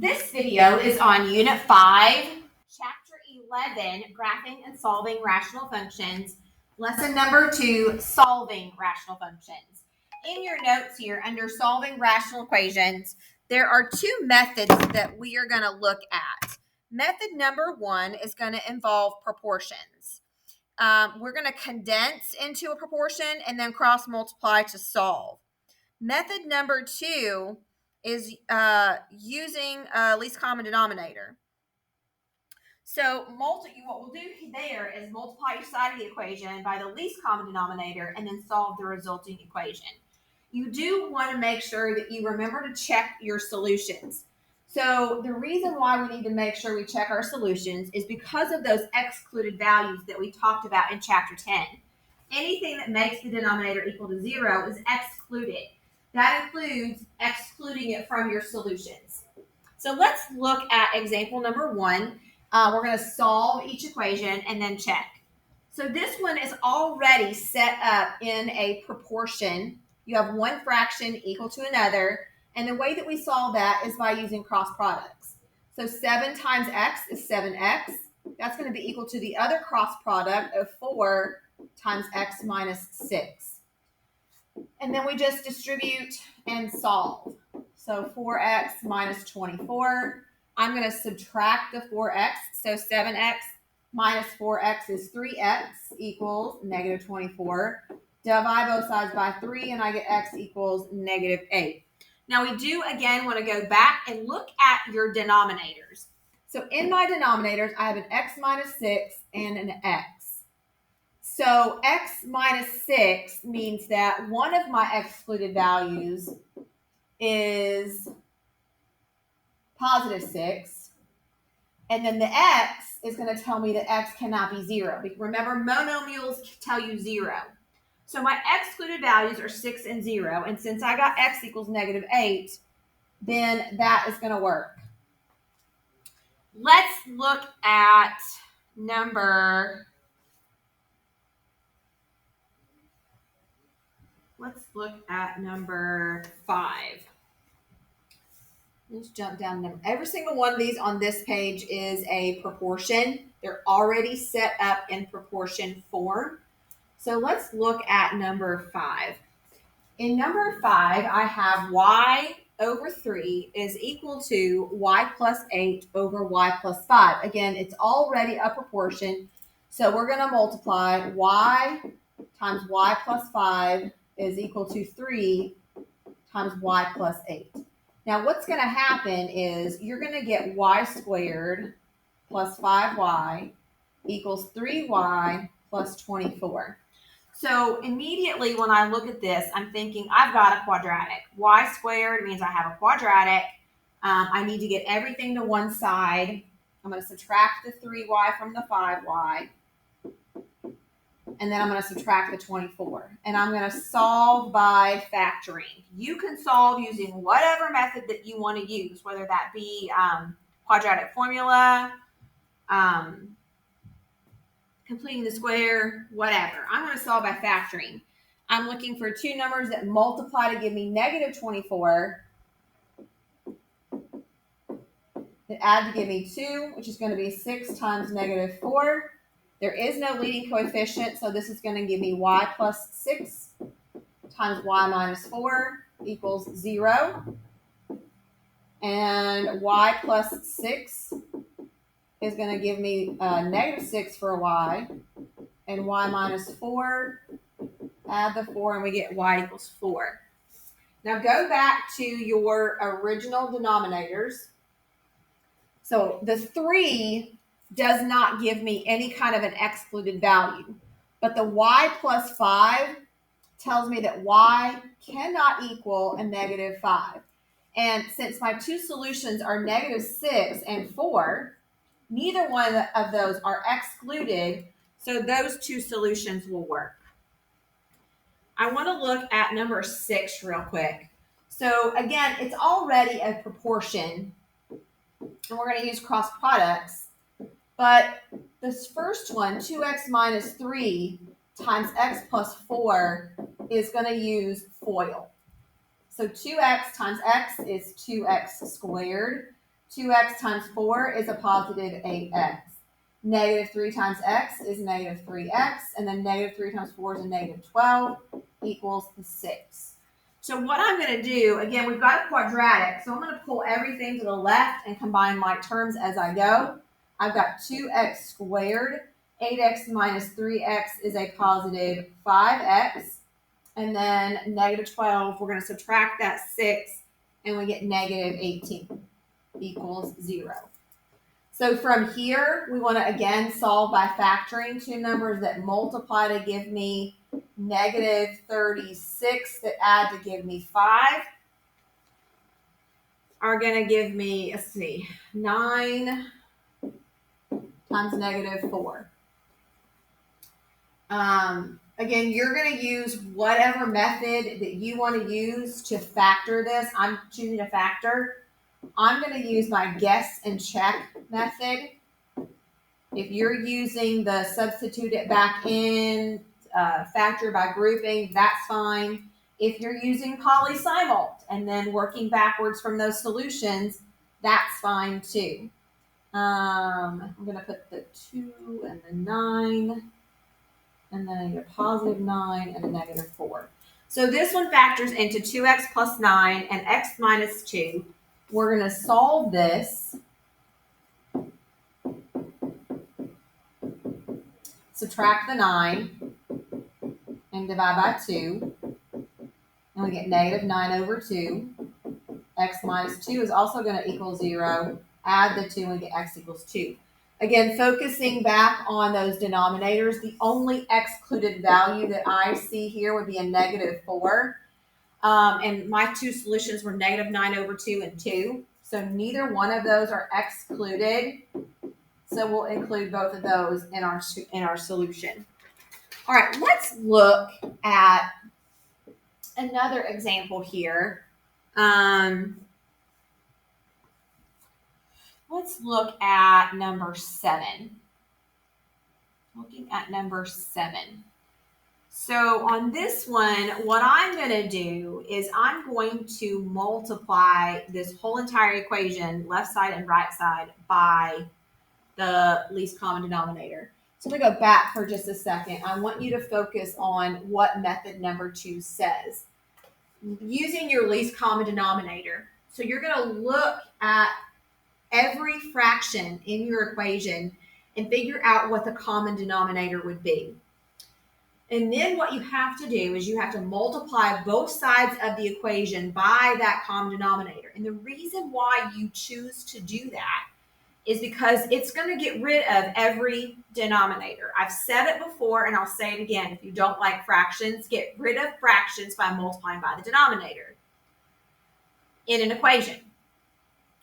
This video is on Unit 5, Chapter 11, Graphing and Solving Rational Functions, Lesson number 2, Solving Rational Functions. In your notes here, under Solving Rational Equations, there are two methods that we are going to look at. Method number 1 is going to involve proportions. We're going to condense into a proportion and then cross multiply to solve. Method number 2 is using least common denominator. So what we'll do there is multiply each side of the equation by the least common denominator and then solve the resulting equation. You do want to make sure that you remember to check your solutions. So the reason why we need to make sure we check our solutions is because of those excluded values that we talked about in Chapter 10. Anything that makes the denominator equal to 0 is excluded. That includes excluding it from your solutions. So let's look at example number 1. We're going to solve each equation and then check. So this one is already set up in a proportion. You have one fraction equal to another. And the way that we solve that is by using cross products. So 7 times x is 7x. That's going to be equal to the other cross product of 4 times x minus 6. And then we just distribute and solve. So 4x minus 24. I'm going to subtract the 4x. So 7x minus 4x is 3x equals negative 24. Divide both sides by 3 and I get x equals negative 8. Now we do again want to go back and look at your denominators. So in my denominators, I have an x minus 6 and an x. So x minus 6 means that one of my excluded values is positive 6. And then the x is going to tell me that x cannot be 0. Remember, monomials tell you 0. So my excluded values are 6 and 0. And since I got x equals negative 8, then that is going to work. Let's look at number 5. Let's jump down. Every single one of these on this page is a proportion. They're already set up in proportion form. So let's look at number 5. In number 5, I have y over 3 is equal to y plus 8 over y plus 5. Again, it's already a proportion. So we're going to multiply y times y plus 5 is equal to 3 times y plus 8. Now what's going to happen is you're going to get y squared plus 5y equals 3y plus 24. So immediately when I look at this, I'm thinking I've got a quadratic. Y squared means I have a quadratic. I need to get everything to one side. I'm going to subtract the 3y from the 5y. And then I'm going to subtract the 24. And I'm going to solve by factoring. You can solve using whatever method that you want to use, whether that be quadratic formula, completing the square, whatever. I'm going to solve by factoring. I'm looking for two numbers that multiply to give me negative 24. That add to give me 2, which is going to be 6 times negative 4. There is no leading coefficient, so this is going to give me y plus 6 times y minus 4 equals 0. And y plus 6 is going to give me negative 6 for a y. And y minus 4, add the 4, and we get y equals 4. Now go back to your original denominators. So the 3 does not give me any kind of an excluded value. But the y plus 5 tells me that y cannot equal a negative 5. And since my two solutions are negative 6 and 4, neither one of those are excluded, so those two solutions will work. I want to look at number 6 real quick. So again, it's already a proportion, and we're going to use cross products. But this first one, 2x minus 3 times x plus 4, is going to use FOIL. So 2x times x is 2x squared. 2x times 4 is a positive 8x. Negative 3 times x is negative 3x. And then negative 3 times 4 is a negative 12 equals 6. So what I'm going to do, again, we've got a quadratic. So I'm going to pull everything to the left and combine like terms as I go. I've got 2x squared. 8x minus 3x is a positive 5x. And then negative 12, we're going to subtract that 6, and we get negative 18 equals 0. So from here, we want to again solve by factoring. Two numbers that multiply to give me negative 36 that add to give me 5 are going to give me, let's see, 9 times negative 4. Again, you're going to use whatever method that you want to use to factor this. I'm choosing a factor. I'm going to use my guess and check method. If you're using the substitute it back in, factor by grouping, that's fine. If you're using polysimult and then working backwards from those solutions, that's fine too. I'm going to put the 2 and the 9. And then a positive 9 and a negative 4. So this one factors into 2x plus 9 and x minus 2. We're going to solve this. Subtract the 9 and divide by 2. And we get negative 9 over 2. X minus 2 is also going to equal 0. Add the 2 and we get x equals 2. Again, focusing back on those denominators, the only excluded value that I see here would be a negative 4. And my two solutions were negative 9 over 2 and 2. So neither one of those are excluded. So we'll include both of those in our solution. All right, let's look at another example here. Let's look at number 7. Looking at number 7. So on this one, what I'm going to do is I'm going to multiply this whole entire equation, left side and right side, by the least common denominator. So I'm going to go back for just a second. I want you to focus on what method number 2 says. Using your least common denominator. So you're going to look at every fraction in your equation and figure out what the common denominator would be. And then what you have to do is you have to multiply both sides of the equation by that common denominator. And the reason why you choose to do that is because it's going to get rid of every denominator. I've said it before and I'll say it again. If you don't like fractions, get rid of fractions by multiplying by the denominator in an equation.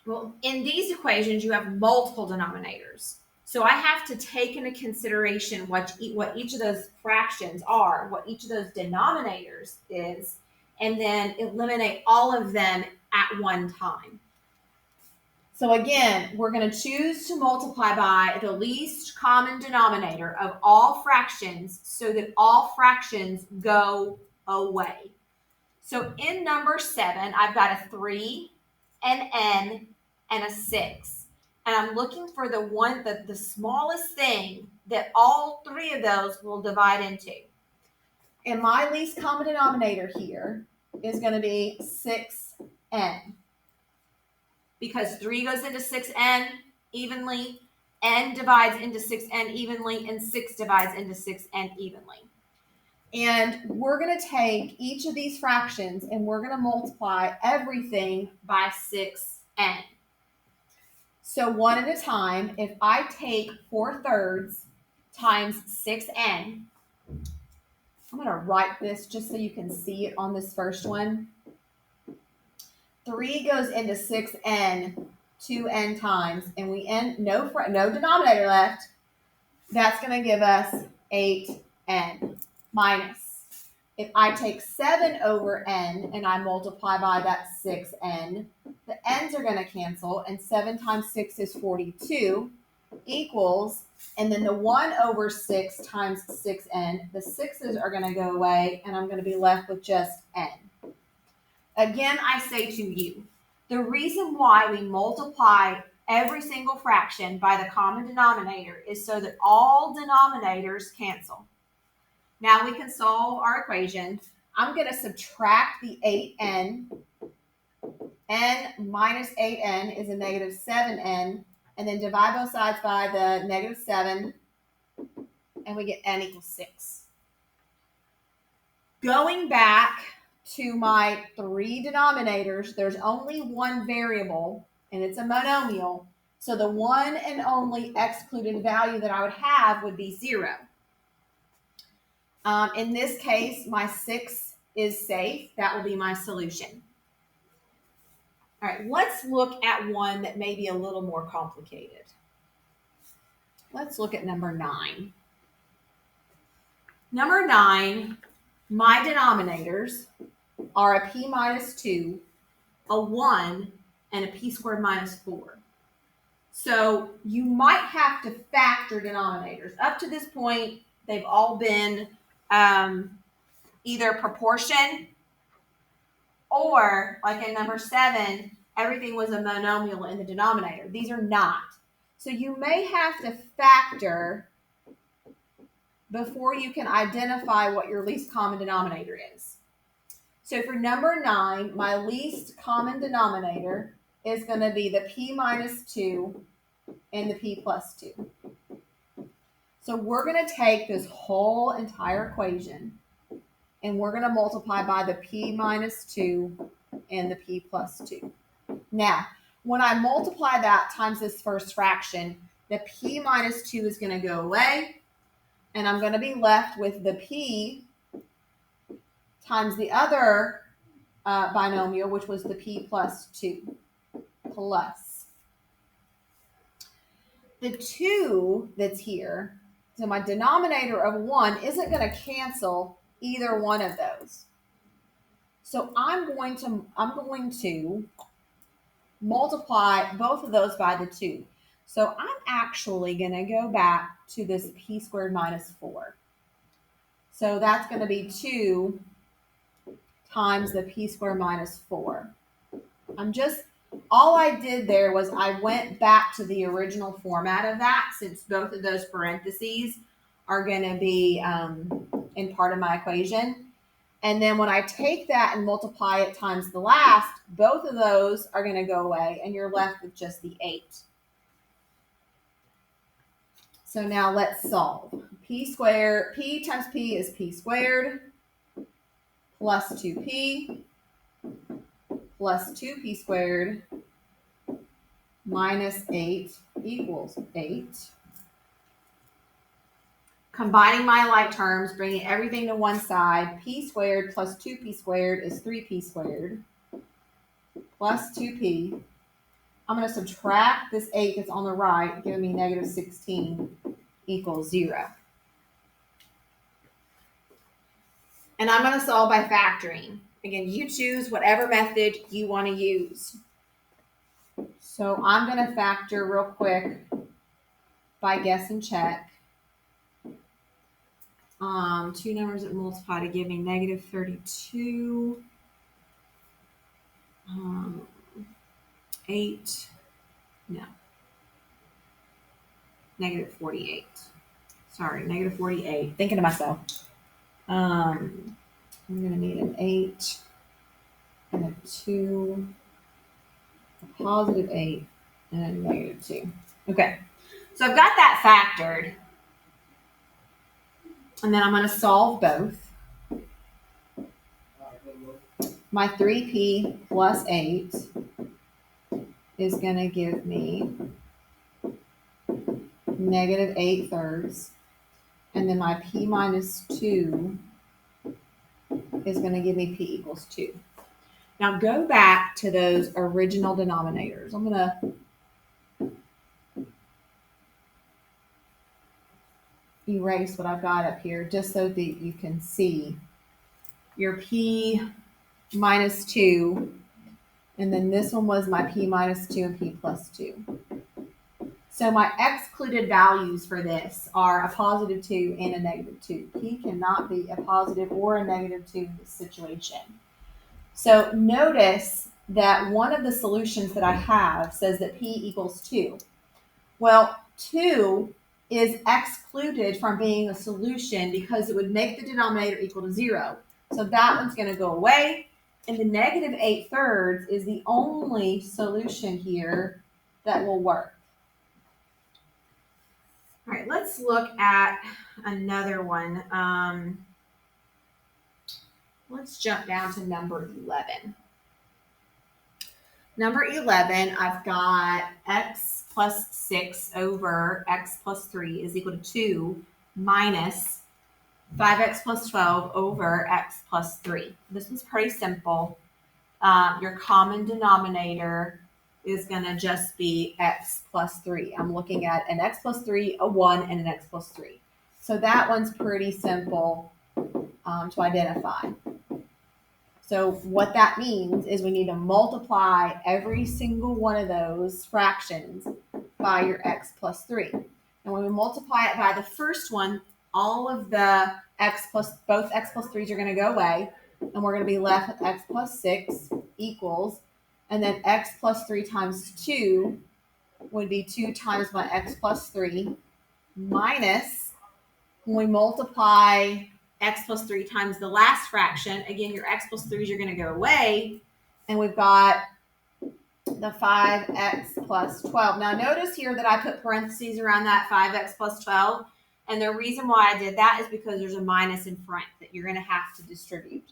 Well, in these equations, you have multiple denominators. So I have to take into consideration what each of those fractions are, what each of those denominators is, and then eliminate all of them at one time. So again, we're going to choose to multiply by the least common denominator of all fractions so that all fractions go away. So in number 7, I've got a 3, an n, and a 6. And I'm looking for the smallest thing that all three of those will divide into. And my least common denominator here is going to be 6n. Because 3 goes into 6n evenly, n divides into 6n evenly, and 6 divides into 6n evenly. And we're going to take each of these fractions and we're going to multiply everything by 6n. So one at a time, if I take 4/3 times 6n, I'm going to write this just so you can see it on this first one. 3 goes into 6n 2n times, and we end no denominator left. That's going to give us 8n minus. If I take 7 over n and I multiply by that 6n, the n's are going to cancel, and 7 times 6 is 42 equals, and then the 1 over 6 times 6n, the 6's are going to go away, and I'm going to be left with just n. Again, I say to you, The reason why we multiply every single fraction by the common denominator is so that all denominators cancel. Now we can solve our equation. I'm going to subtract the 8n. N minus 8n is a negative 7n. And then divide both sides by the negative 7. And we get n equals 6. Going back to my 3 denominators, there's only one variable, and it's a monomial. So the one and only excluded value that I would have would be 0. In this case, my 6 is safe. That will be my solution. All right, let's look at one that may be a little more complicated. Let's look at number 9. Number 9, my denominators are a p minus 2, a 1, and a p squared minus 4. So you might have to factor denominators. Up to this point, they've all been either proportion or, like in number 7, everything was a monomial in the denominator. These are not. So you may have to factor before you can identify what your least common denominator is. So for number 9, my least common denominator is going to be the p minus 2 and the p plus 2. So we're going to take this whole entire equation and we're going to multiply by the p minus 2 and the p plus 2. Now, when I multiply that times this first fraction, the p minus 2 is going to go away, and I'm going to be left with the p times the other binomial, which was the p plus 2, plus the 2 that's here. So my denominator of 1 isn't going to cancel either one of those. So I'm going to multiply both of those by the 2. So I'm actually going to go back to this p squared minus 4. So that's going to be 2 times the p squared minus 4. All I did there was I went back to the original format of that, since both of those parentheses are going to be in part of my equation. And then when I take that and multiply it times the last, both of those are going to go away, and you're left with just the 8. So now let's solve. P times p is p squared plus 2p plus 2p squared minus 8 equals 8. Combining my like terms, bringing everything to one side, p squared plus 2p squared is 3p squared plus 2p. I'm going to subtract this 8 that's on the right, giving me negative 16 equals 0. And I'm going to solve by factoring. Again, you choose whatever method you want to use. So I'm going to factor real quick by guess and check. 2 numbers that multiply to give me negative 32. 8. No. Negative 48. Sorry, negative 48. Thinking to myself. I'm going to need an 8 and a 2, a positive 8, and a negative 2. Okay, so I've got that factored. And then I'm going to solve both. My 3p plus 8 is going to give me negative 8 thirds. And then my p minus 2 is going to give me p equals 2. Now go back to those original denominators. I'm going to erase what I've got up here just so that you can see your p minus 2. And then this one was my p minus 2 and p plus 2. So my excluded values for this are a positive 2 and a negative 2. P cannot be a positive or a negative 2 in this situation. So notice that one of the solutions that I have says that P equals 2. Well, 2 is excluded from being a solution because it would make the denominator equal to 0. So that one's going to go away. And the negative 8/3 is the only solution here that will work. All right, let's look at another one. Let's jump down to number 11. Number 11, I've got x plus 6 over x plus 3 is equal to 2 minus 5x plus 12 over x plus 3. This one's pretty simple. Your common denominator is going to just be x plus 3. I'm looking at an x plus 3, a 1, and an x plus 3. So that one's pretty simple to identify. So what that means is we need to multiply every single one of those fractions by your x plus 3. And when we multiply it by the first one, all of the both x plus 3s are going to go away, and we're going to be left with x plus 6 equals, and then x plus 3 times 2 would be 2 times my x plus 3 minus, when we multiply x plus 3 times the last fraction, again, your x plus 3s are going to go away, and we've got the 5x plus 12. Now, notice here that I put parentheses around that 5x plus 12, and the reason why I did that is because there's a minus in front that you're going to have to distribute.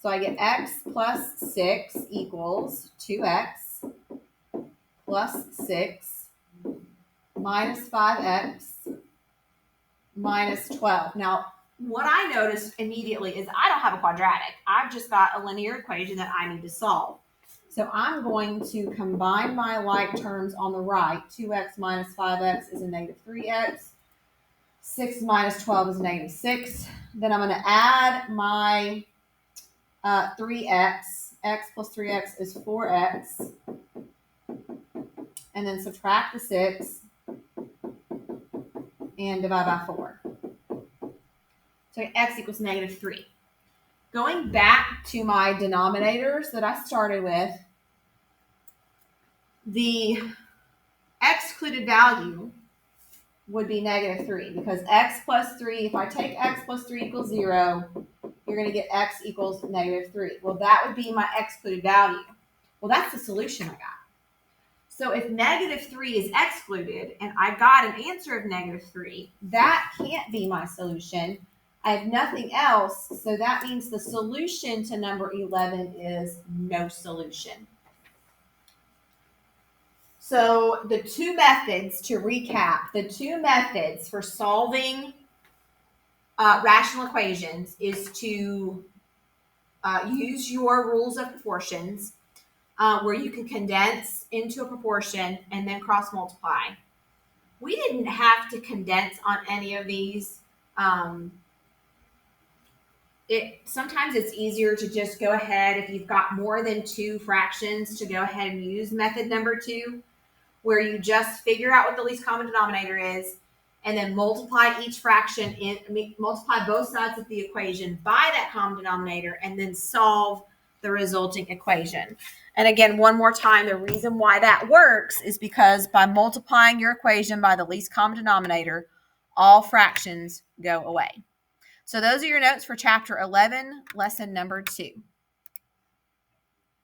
So I get x plus 6 equals 2x plus 6 minus 5x minus 12. Now, what I noticed immediately is I don't have a quadratic. I've just got a linear equation that I need to solve. So I'm going to combine my like terms on the right. 2x minus 5x is a negative 3x. 6 minus 12 is negative 6. Then I'm going to add my 3x. X plus 3x is 4x. And then subtract the 6 and divide by 4. So x equals negative 3. Going back to my denominators that I started with, the excluded value would be negative 3 because x plus 3, if I take x plus 3 equals 0, you're going to get x equals negative 3. Well, that would be my excluded value. Well, that's the solution I got. So if negative 3 is excluded and I got an answer of negative 3, that can't be my solution. I have nothing else, so that means the solution to number 11 is no solution. So the two methods, to recap, the two methods for solving rational equations is to use your rules of proportions, where you can condense into a proportion and then cross multiply. We didn't have to condense on any of these. Sometimes it's easier to just go ahead, if you've got more than two fractions, to go ahead and use method number 2, where you just figure out what the least common denominator is and then multiply each fraction, multiply both sides of the equation by that common denominator and then solve the resulting equation. And again, one more time, the reason why that works is because by multiplying your equation by the least common denominator, all fractions go away. So those are your notes for chapter 11, lesson number 2.